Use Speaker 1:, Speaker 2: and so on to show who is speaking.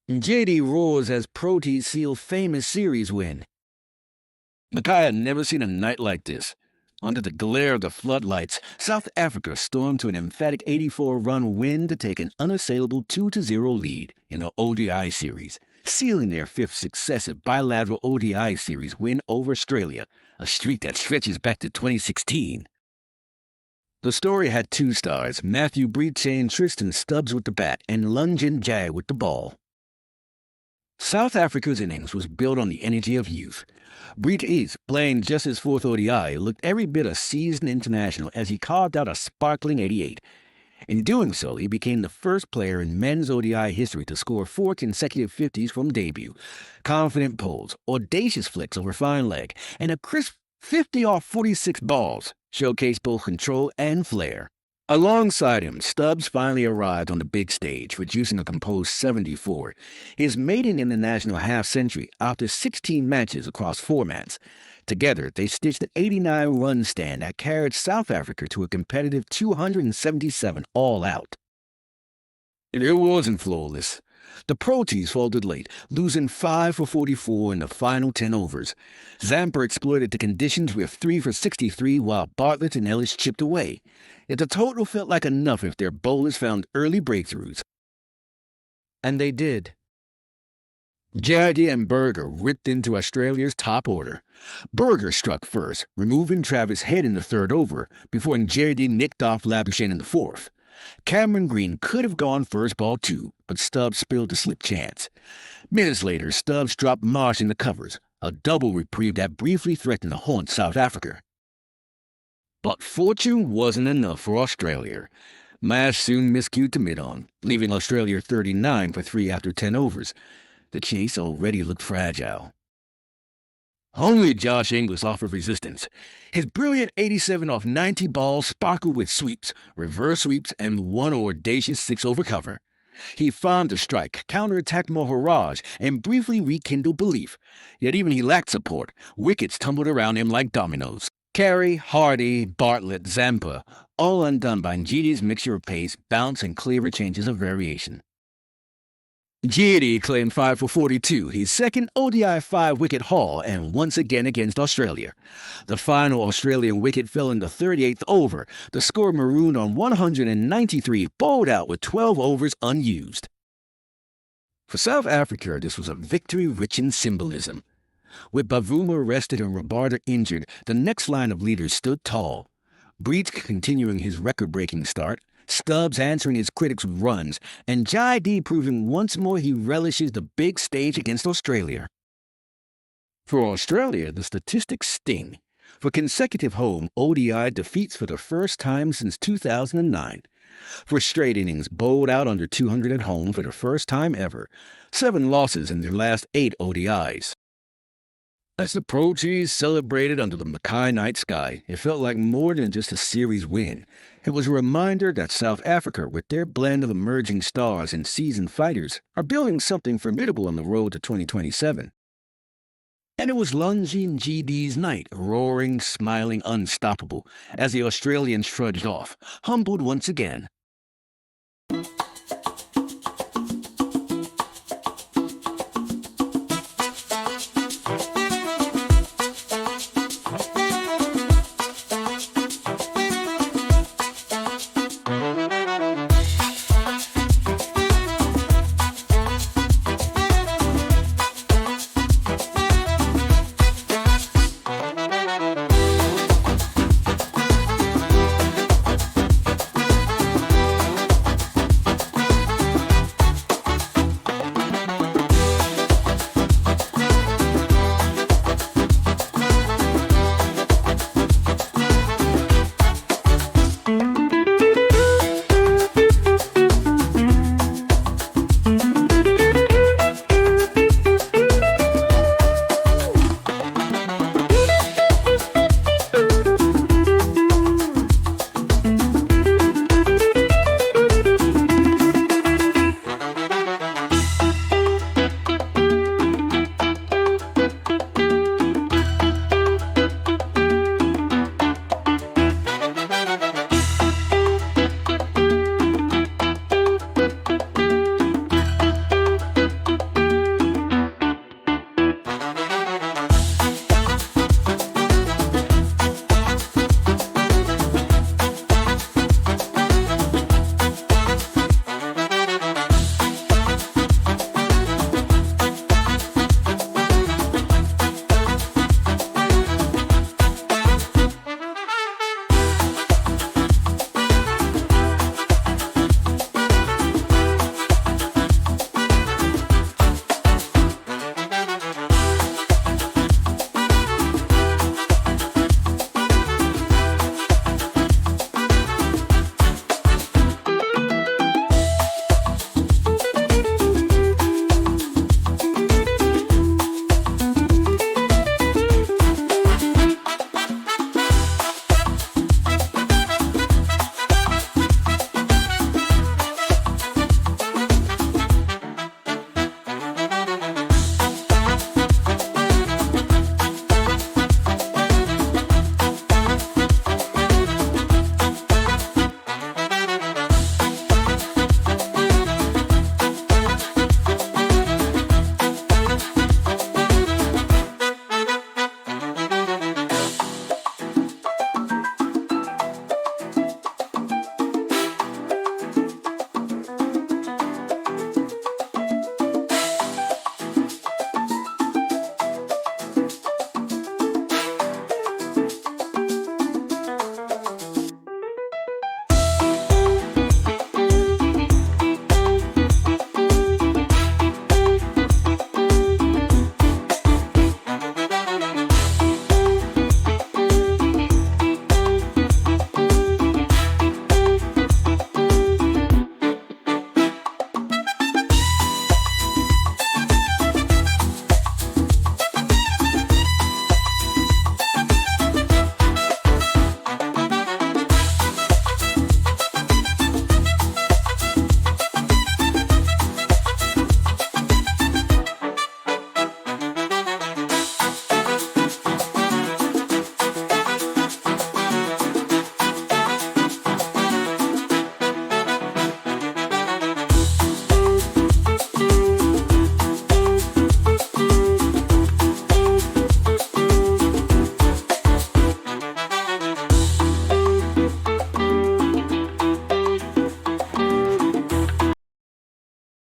Speaker 1: Ngidi roars as Proteas seal famous series win. Mackay had never seen a night like this. Under the glare of the floodlights, South Africa stormed to an emphatic 84-run win to take an unassailable 2-0 lead in the ODI series, sealing their fifth successive bilateral ODI series win over Australia, a streak that stretches back to 2016. The story had two stars, Matthew Breach and Tristan Stubbs with the bat and Lunjin Jay with the ball. South Africa's innings was built on the energy of youth. Proteas, playing just his fourth ODI, looked every bit a seasoned international as he carved out a sparkling 88. In doing so, he became the first player in men's ODI history to score 4 consecutive 50s from debut. Confident pulls, audacious flicks over fine leg, and a crisp 50 off 46 balls showcased both control and flair. Alongside him, Stubbs finally arrived on the big stage, producing a composed 74, his maiden international half-century after 16 matches across formats. Together, they stitched an 89-run stand that carried South Africa to a competitive 277 all-out. It wasn't flawless. The Proteas folded late, losing 5 for 44 in the final 10 overs. Zampa exploited the conditions with 3 for 63 while Bartlett and Ellis chipped away. Yet the total felt like enough if their bowlers found early breakthroughs. And they did. Jardie and Berger ripped into Australia's top order. Berger struck first, removing Travis Head in the third over, before Jardie nicked off Labuschagne in the fourth. Cameron Green could have gone first ball too, but Stubbs spilled the slip chance. Minutes later, Stubbs dropped Marsh in the covers, a double reprieve that briefly threatened to haunt South Africa. But fortune wasn't enough for Australia. Marsh soon miscued to mid-on, leaving Australia 39 for 3 after 10 overs. The chase already looked fragile. Only Josh Inglis offered resistance. His brilliant 87 off 90 balls sparkled with sweeps, reverse sweeps, and one audacious 6-over cover. He farmed a strike, counterattacked Maharaj, and briefly rekindled belief. Yet even he lacked support. Wickets tumbled around him like dominoes. Carey, Hardy, Bartlett, Zampa, all undone by Ngidi's mixture of pace, bounce, and clearer changes of variation. Ngidi claimed 5 for 42, his second ODI 5-wicket haul, and once again against Australia. The final Australian wicket fell in the 38th over, the score marooned on 193, bowled out with 12 overs unused. For South Africa, this was a victory rich in symbolism. With Bavuma rested and Rabada injured, the next line of leaders stood tall. Breach continuing his record-breaking start, Stubbs answering his critics with runs, and Jardie proving once more he relishes the big stage against Australia. For Australia, the statistics sting. For consecutive home ODI defeats for the first time since 2009. For straight innings bowled out under 200 at home for the first time ever. 7 losses in their last 8 ODIs. As the Proteas celebrated under the Mackay night sky, it felt like more than just a series win. It was a reminder that South Africa, with their blend of emerging stars and seasoned fighters, are building something formidable on the road to 2027. And it was Lunjin Ngidi's night, roaring, smiling, unstoppable, as the Australians trudged off, humbled once again.